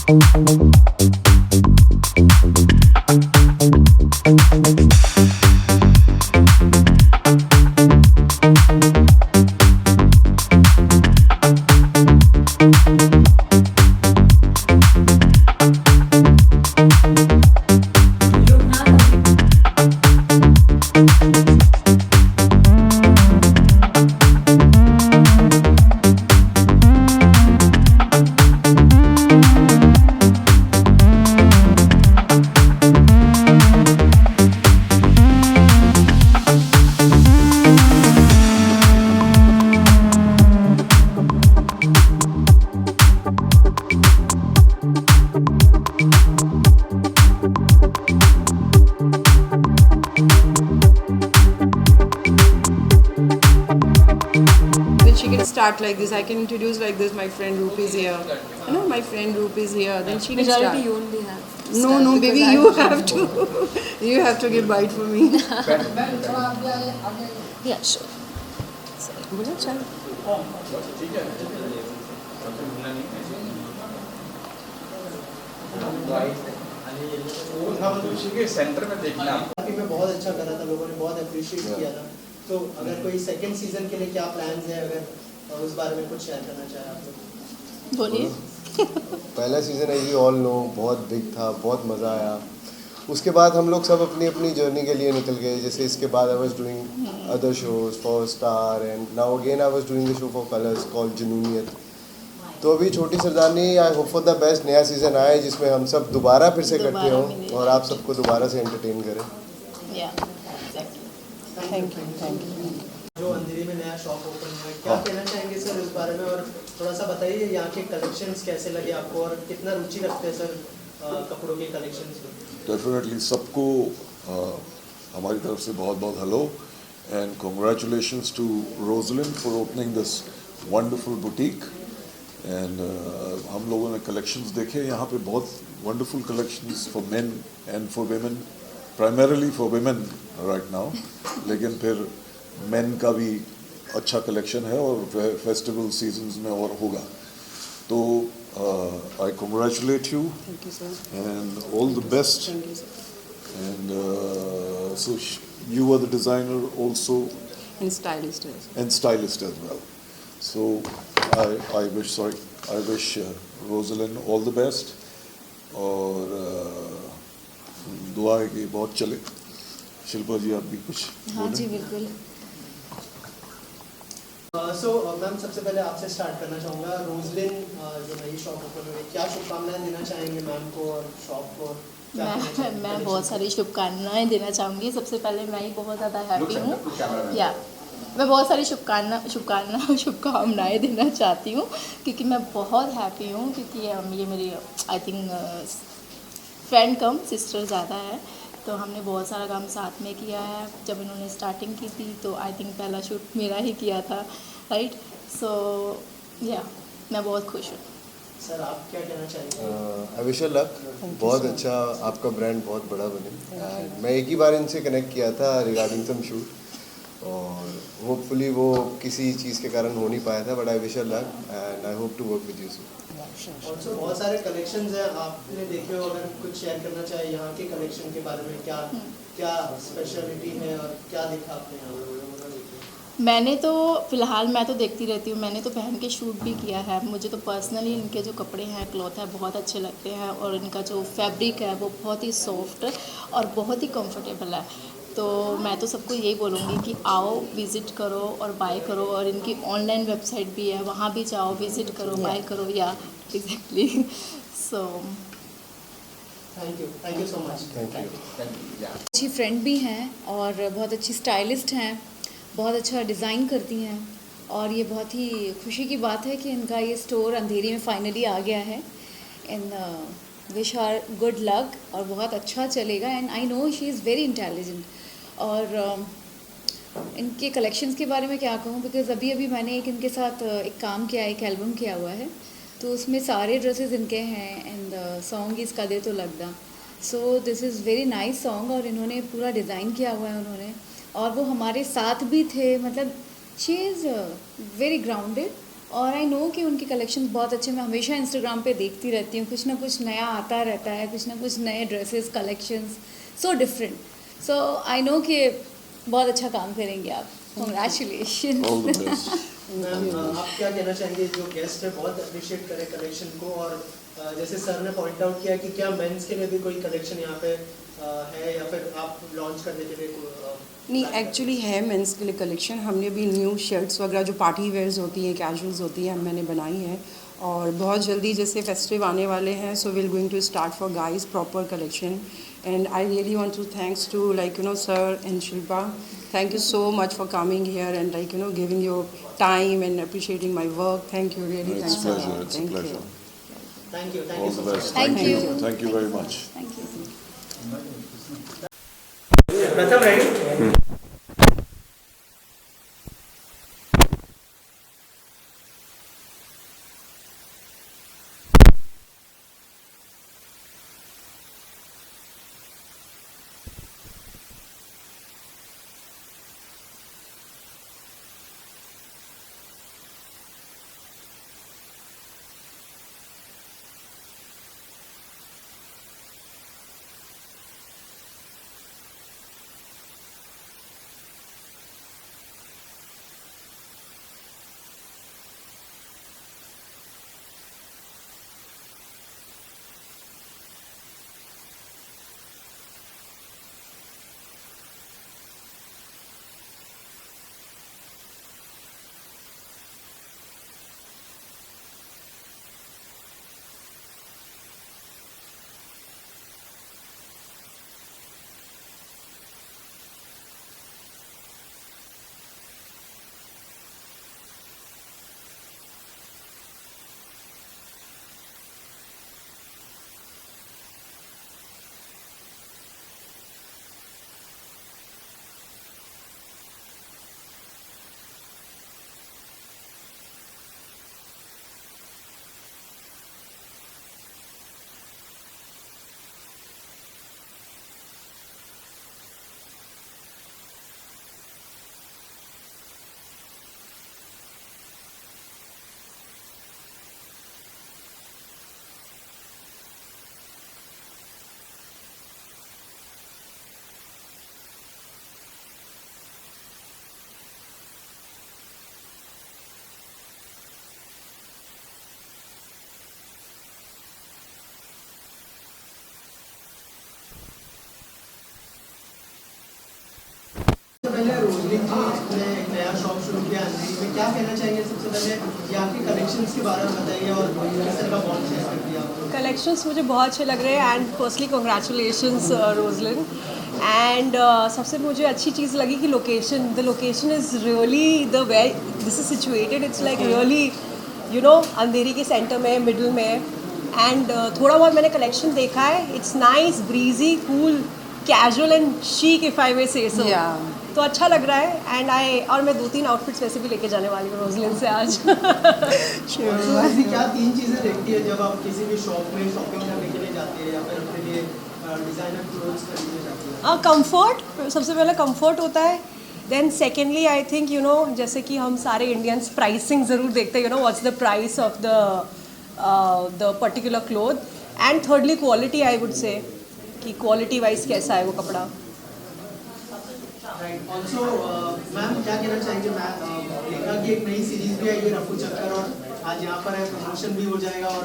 She can start like this. I can introduce like this. My friend Roop is here. You know, my friend Roop is here. Then she can start. Majority you only have. No, baby, you have to. You have to give bite for me. Yeah, sure. बोलो चल. Centre में देखना में बहुत अच्छा करा था, लोगों ने बहुत अप्रिशिएट किया था. तो अगर कोई सेकंड सीजन के लिए क्या प्लान्स है, अगर उस बारे में कुछ शेयर करना चाहे आप लोग. बोलिए. पहला season as you all know बहुत बिग था, बहुत मज़ा आया. उसके बाद हम लोग सब अपनी अपनी जर्नी के लिए निकल गए. जैसे इसके बाद I was doing other shows for Star and now again I was doing the show for Colors called Junooniyat. तो अभी Choti Sardarni I hope for the best नया सीज़न आए जिसमें हम सब दोबारा फिर से इकट्ठे हों और आप सबको दोबारा से एंटरटेन करें. Thank you. जो अंधेरी में नया शॉप ओपन हुआ है, क्या कहना चाहेंगे सर इस बारे में, और थोड़ा सा बताइए यहाँ के कलेक्शंस कैसे लगे आपको और कितना रुचि रखते हैं सर कपड़ों के कलेक्शंस में. डेफिनेटली सबको हमारी तरफ से बहुत बहुत hello and congratulations to Roslyn for opening this wonderful boutique. And हम लोगों ने कलेक्शंस देखे यहाँ पे, बहुत wonderful collections for men and for women, primarily for women right now, लेकिन फिर मेन का भी अच्छा कलेक्शन है और फेस्टिवल सीजन्स में और होगा. तो I congratulate you. Thank you, sir. And all the best. Thank you, sir. And so you were the designer also And stylist as well. and stylist as well. So I wish Rosalind all the best. और दुआ है कि बहुत चले. शिल्पा जी आप भी कुछ हाँ बोलें? जी बिल्कुल. सो मैम सबसे पहले आपसे स्टार्ट करना चाहूँगा. रोजलिन जो नई शॉप ओपन हुई, क्या शुभकामनाएं देना चाहेंगे मैम को और शॉप को? मैं बहुत सारी शुभकामनाएं देना चाहूँगी. सबसे पहले मैं ही बहुत ज़्यादा हैप्पी हूँ. या मैं बहुत सारी शुभकामनाएं देना चाहती हूँ क्योंकि मैं बहुत हैप्पी हूँ क्योंकि ये मेरी I think friend come sister ज़्यादा है. तो हमने बहुत सारा काम साथ में किया है. जब इन्होंने स्टार्टिंग की थी तो आई थिंक पहला शूट मेरा ही किया था, राइट. सो या मैं बहुत खुश हूँ. सर आप क्या कहना चाहेंगे? आई विश यू लक. बहुत अच्छा आपका ब्रांड बहुत बड़ा बने. And मैं एक ही बार इनसे कनेक्ट किया था रिगार्डिंग सम शूट और होपफुली वो किसी चीज़ के कारण हो नहीं पाया था. But I wish you luck and I hope to work with you soon. Also बहुत सारे कलेक्शंस हैं, आपने देखे हो, अगर कुछ शेयर करना चाहे यहाँ के कलेक्शन के बारे में, क्या स्पेशलिटी है और क्या देखा आपने यहाँ? मैंने तो फ़िलहाल मैं तो देखती रहती हूँ. मैंने तो पहन के शूट भी किया है. मुझे तो पर्सनली इनके जो कपड़े हैं, क्लॉथ है, बहुत अच्छे लगते हैं और इनका जो फैब्रिक है वो बहुत ही सॉफ्ट और बहुत ही कंफर्टेबल है. तो मैं तो सबको यही बोलूँगी कि आओ, विज़िट करो और बाय करो. और इनकी ऑनलाइन वेबसाइट भी है, वहाँ भी जाओ, विज़िट करो, बाय करो. या exactly. So thank you so much. Thank you. अच्छी फ्रेंड भी हैं और बहुत अच्छी स्टाइलिस्ट हैं, बहुत अच्छा डिज़ाइन करती हैं. और ये बहुत ही खुशी की बात है कि इनका ये स्टोर अंधेरी में फाइनली आ गया है. इन विश हर गुड लक और बहुत अच्छा चलेगा. And I know she is very intelligent. और इनके कलेक्शंस के बारे में क्या कहूँ, बिकॉज़ अभी मैंने इनके साथ एक काम किया है, एक एल्बम किया हुआ है. तो उसमें सारे ड्रेसेस इनके हैं एंड सॉन्ग इज़ कदे तो लगदा. So this is very nice song और इन्होंने पूरा डिज़ाइन किया हुआ है उन्होंने. और वो हमारे साथ भी थे. मतलब शी इज़ वेरी ग्राउंडेड और आई नो कि उनके कलेक्शन बहुत अच्छे, मैं हमेशा इंस्टाग्राम पे देखती रहती हूँ, कुछ ना कुछ नया आता रहता है, कुछ ना कुछ नए dresses collections, so different. So I know कि बहुत अच्छा काम करेंगे आप. Congratulations. All the best. Ma'am आप क्या कहना चाहेंगे जो गेस्ट है बहुत अप्रिशिएट करे कलेक्शन को, और जैसे सर ने पॉइंट आउट किया कि क्या मेंस के लिए भी कोई कलेक्शन यहाँ पे है या फिर आप लॉन्च करने के लिए नहीं, एक्चुअली है मेंस के लिए कलेक्शन. हमने भी न्यू शर्ट्स वगैरह जो पार्टी वेयर्स होती हैं, कैजुअल्स होती हैं, मैंने बनाई हैं. और बहुत जल्दी जैसे फेस्टिव आने वाले हैं, so will going to start for guys proper collection. And I really want to thanks to sir and Shilpa. Thank you so much for coming here and giving your time and appreciating my work. Thank you, really. It's Thanks a pleasure. a lot. It's a Thank pleasure. you. Thank you All so the much. best. Thank you. Thank you very much. Thank you. प्रथम ready. पहले रोजलिंग जी ने एक नया shop शुरू किया अंधेरी में, क्या कहना चाहेंगे सबसे पहले यहाँ के कलेक्शंस के बारे में बताइए और किस तरह का बॉन्ड शेयर कर दिया आपने? कलेक्शंस मुझे बहुत अच्छे लग रहे हैं and firstly congratulations Rozlyn. And सबसे मुझे अच्छी चीज़ लगी कि the location is really the way this is situated. It's like really Andheri के सेंटर में, मिडल में. एंड थोड़ा बहुत मैंने कलेक्शन देखा है. It's nice, breezy, cool, casual and chic if I may say so. तो अच्छा लग रहा है. एंड और मैं 2-3 आउटफिट्स वैसे भी लेके जाने वाली हूँ रोजलिन से आज. ऐसी क्या 3 चीज़ें देखती है जब आप किसी भी शॉप में शॉपिंग करने के लिए जाती है या फिर अपने लिए डिज़ाइनर क्लोथ्स खरीदने जाती है? कंफर्ट, सबसे पहले कंफर्ट होता है. देन सेकेंडली आई थिंक जैसे कि हम सारे इंडियंस प्राइसिंग ज़रूर देखते हैं. What's the price of the particular cloth. And thirdly quality, I would say कि क्वालिटी वाइज कैसा है वो कपड़ा. राइट. ऑल्सो मैम क्या कहना चाहेंगे? मैं देखा कि एक नई सीरीज भी आई है रफू चक्कर, और आज यहाँ पर है, प्रमोशन भी हो जाएगा. और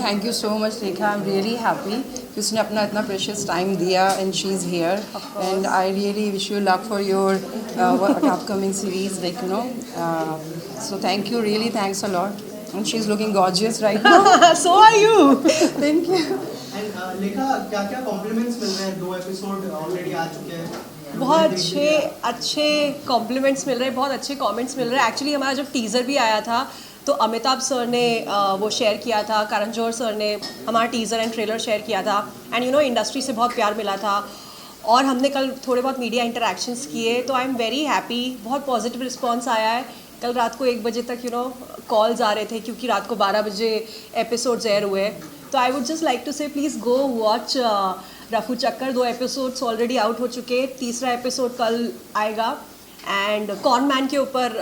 thank you so much Rekha. I am really happy कि उसने अपना इतना प्रेशियस टाइम दिया and she is here. And I really wish you luck for your upcoming series so thank you, really thanks a lot. And she is looking gorgeous right now. So are you. Thank you. And Lekha क्या क्या compliments मिल रहे हैं? 2 episode already आ चुके हैं. बहुत अच्छे compliments मिल रहे हैं, बहुत अच्छे कमेंट्स मिल रहे हैं. एक्चुअली हमारा जब टीज़र भी आया था तो अमिताभ सर ने वो शेयर किया था, करण जौहर सर ने हमारा टीज़र एंड ट्रेलर शेयर किया था. एंड इंडस्ट्री से बहुत प्यार मिला था. और हमने कल थोड़े बहुत मीडिया इंटरेक्शंस किए, तो आई एम वेरी हैप्पी. बहुत पॉजिटिव रिस्पॉन्स आया है. कल रात को 1 बजे तक कॉल्स आ रहे थे क्योंकि रात को 12 बजे एपिसोड्स एयर हुए. तो I would just like to say please go watch Rafoo Chakkar. 2 episodes already out हो चुके, 3रा एपिसोड कल आएगा. एंड कॉर्नमैन के ऊपर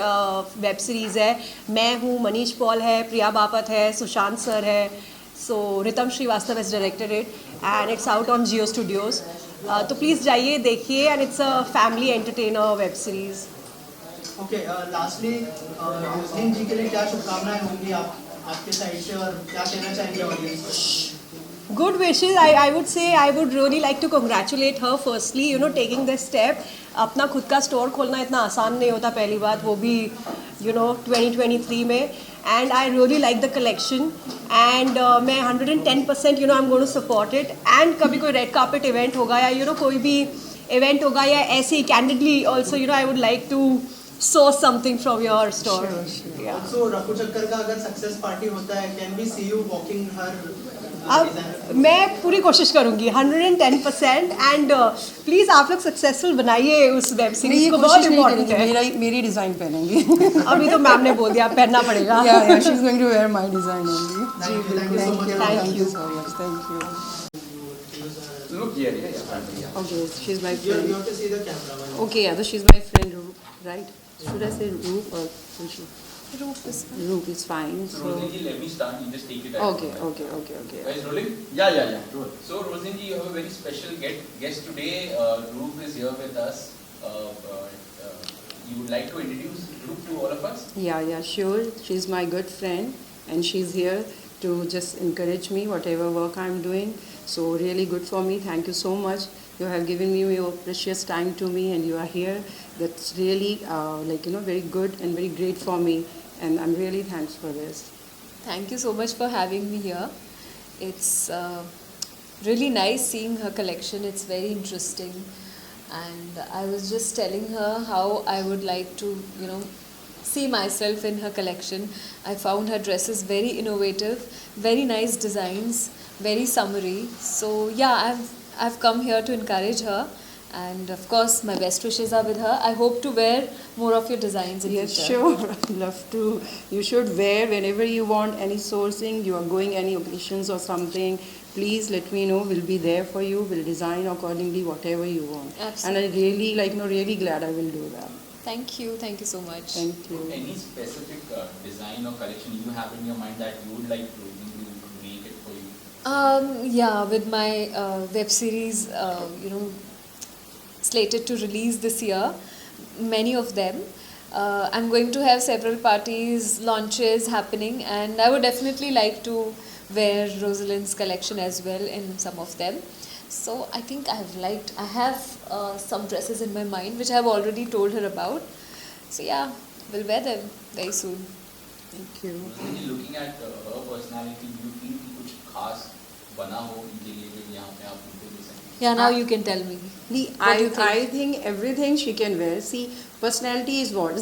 वेब सीरीज़ है. मैं हूँ, मनीष पॉल है, प्रिया बापत है, सुशांत सर है. So Ritam Srivastava has directed it and it's out on Jio Studios. तो प्लीज़ जाइए, देखिए, and it's a family entertainer web series. Okay, lastly Rozlyn ji के लिए क्या शुभकामनाएं होंगी आपके साइड से और क्या कहना चाहेंगे ऑडियंस को? Good wishes. I would say I would really like to congratulate her firstly, you know, taking this step. अपना खुद का स्टोर खोलना इतना आसान नहीं होता, पहली बात, वो भी 2023 में. And I really like the collection. And मैं 110% I'm going to support it. And कभी कोई red carpet event होगा या कोई भी event होगा या ऐसे ही candidly also I would like to source something from your store. Yeah. Also रफू चक्कर का अगर सक्सेस पार्टी होता है, can we see you walking her? अब मैं पूरी कोशिश करूंगी 110% एंड प्लीज़ आप लोग सक्सेसफुल बनाइए उस वेब सीरीज को, बहुत इम्पोर्टेंट है. मेरी डिज़ाइन पहनेंगे. अभी तो मैम ने बोल दिया पहनना पड़ेगा. Yeah, she's going to wear my design only. Thank you so much. Thank you. So much. Thank you. Look here, yeah. Okay, she's my You friend. have to see the camera. Okay, yeah, so she's my friend, right? Should I say Roop or Rishi? Roop is fine. So, So Rosin ji, let me start. You just take it. okay. Guys, rolling? Yeah. Roll. So, Rosin ji, you have a very special guest today. Roop is here with us. You would like to introduce Roop to all of us? Yeah, sure. She's my good friend, and she's here to just encourage me whatever work I'm doing. So really good for me. Thank you so much. You have given me your precious time to me, and you are here. That's really very good and very great for me, and I'm really thanks for this. Thank you so much for having me here. It's really nice seeing her collection. It's very interesting. And I was just telling her how I would like to, see myself in her collection. I found her dresses very innovative, very nice designs, very summery. So yeah, I've come here to encourage her. And of course, my best wishes are with her. I hope to wear more of your designs in Yes, future. sure. I'd love to. You should wear whenever you want any sourcing. You are going any occasions or something. Please let me know. We'll be there for you. We'll design accordingly whatever you want. Absolutely. And I really really glad I will do that. Thank you so much. Thank you. Any specific design or collection you have in your mind that you would like Rosin to make it for you? Yeah, with my web series, slated to release this year, many of them. I'm going to have several parties, launches happening, and I would definitely like to wear Rosalind's collection as well in some of them. So I think I have some dresses in my mind which I have already told her about. So yeah, we'll wear them very soon. Thank you. Rosin ji, looking at her personality, do you feel कि कुछ खास बना हो इनके लिए जो यहाँ पे आप उनको दे सकें? Yeah, now you can tell me. What do you think? I think everything she can wear. See, personality is what?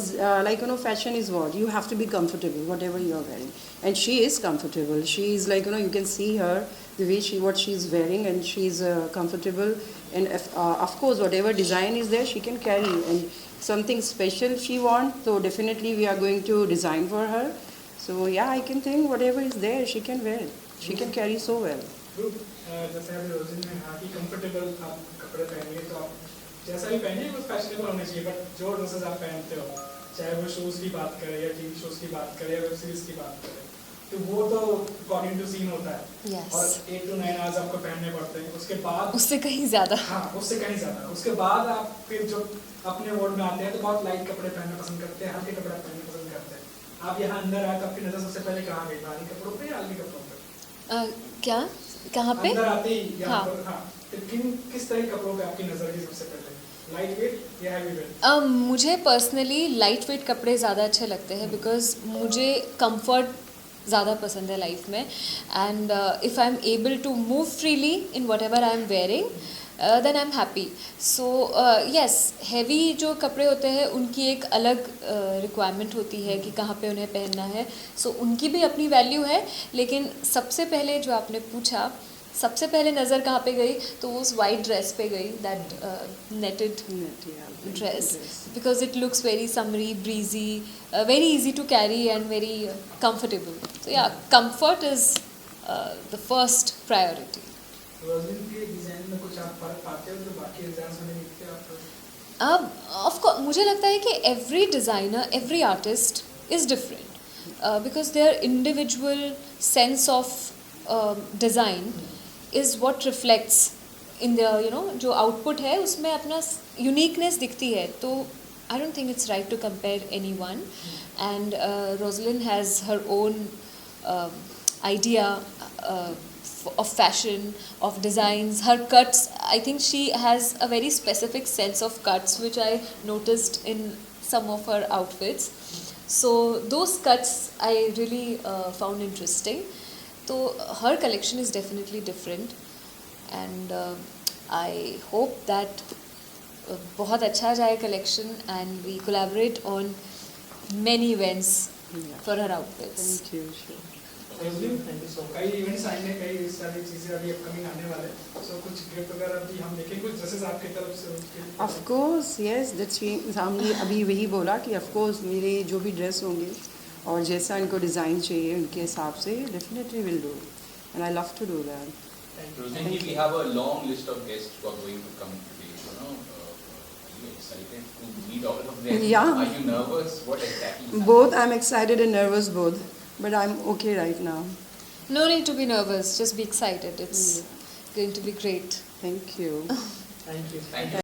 Fashion is what? You have to be comfortable, whatever you are wearing. And she is comfortable. She is you can see her, the way what she's wearing, and she's comfortable. And of course, whatever design is there, she can carry. And something special she wants, so definitely we are going to design for her. So yeah, I can think whatever is there, she can wear it. She can carry so well. जैसे अभी rosin ने कहा कि comfortable आप कपड़े पहनिए, तो आप जैसा भी पहनिए वो फैशनेबल होने चाहिए, बट जो ड्रेसेस आप पहनते हो, चाहे वो शोज़ की बात करें या टीवी शोज़ की बात करें या वेब सीरीज़ की बात करें, तो वो तो अकॉर्डिंग टू सीन होता है. Yes. और 8 to 9 आवर्स आपको पहनने पड़ते हैं. उसके बाद उससे कहीं ज़्यादा. हाँ, उससे कहीं ज़्यादा. उसके बाद आप फिर जो अपने वर्ड में आते हैं तो बहुत लाइट कपड़े पहनना पसंद करते हैं, हल्के कपड़े पहनना पसंद करते हैं. आप यहाँ अंदर आए तो आपकी नज़र सबसे पहले कहाँ गई? भारी कपड़ों पे या हल्के कपड़ों पे? क्या? कहाँ पे? अंदर आते ही यहाँ हाँ. पर. हाँ, तो किस तरह के कपड़ों पे आपकी नज़र गई सबसे पहले? लाइट वेट या हैवी वेट? मुझे पर्सनली लाइट वेट कपड़े ज़्यादा अच्छे लगते हैं, बिकॉज मुझे कंफर्ट ज़्यादा पसंद है लाइफ में. And if I am able to move freely in whatever I am wearing, then I am happy. So yes, heavy जो कपड़े होते हैं उनकी एक अलग रिक्वायरमेंट होती है कि कहाँ पे उन्हें पहनना है. सो उनकी भी अपनी वैल्यू है, लेकिन सबसे पहले जो आपने पूछा, सबसे पहले नज़र कहाँ पे गई, तो वो उस वाइट ड्रेस पे गई, that netted dress, because it looks very summery, breezy, very easy to carry and very comfortable. So yeah, comfort is the first priority. Rozlyn के डिज़ाइन में कुछ आप फर्क पाते हो जो बाकी डिज़ाइन में नहीं दिखते आपको? अब ऑफ कोर्स मुझे लगता है कि every designer, every artist is different because their individual sense of design is what reflects in the जो आउटपुट है उसमें अपना यूनिकनेस दिखती है. तो I don't think it's right to compare anyone. And Roslin has her own idea of fashion, of designs, her cuts. I think she has a very specific sense of cuts, which I noticed in some of her outfits. So those cuts I really found interesting. So her collection is definitely different, and I hope that बहुत अच्छा जाए collection, and we collaborate on many events for her outfits. Thank you. Sure. Thank you so much. कई events आएंगे, कई सारी चीज़ें अभी upcoming आने वाले, सो कुछ गिफ्ट वगैरह भी हम देखें, कुछ ड्रेसेस आपकी तरफ से उनके ऑफ कोर्स यस, दैट्स हमने अभी वही बोला कि ऑफ कोर्स मेरे जो भी ड्रेस होंगे और जैसा इनको डिज़ाइन चाहिए उनके हिसाब से definitely will do, and I love to do that. Rosin ji, we have a long list of guests who are going to come today. Are you excited to meet all of them? Yeah. Are you nervous? What exactly? Both, I'm excited and nervous both, but I'm okay right now. No need to be nervous, just be excited. It's going to be great. Thank you. Thank you. Thank you.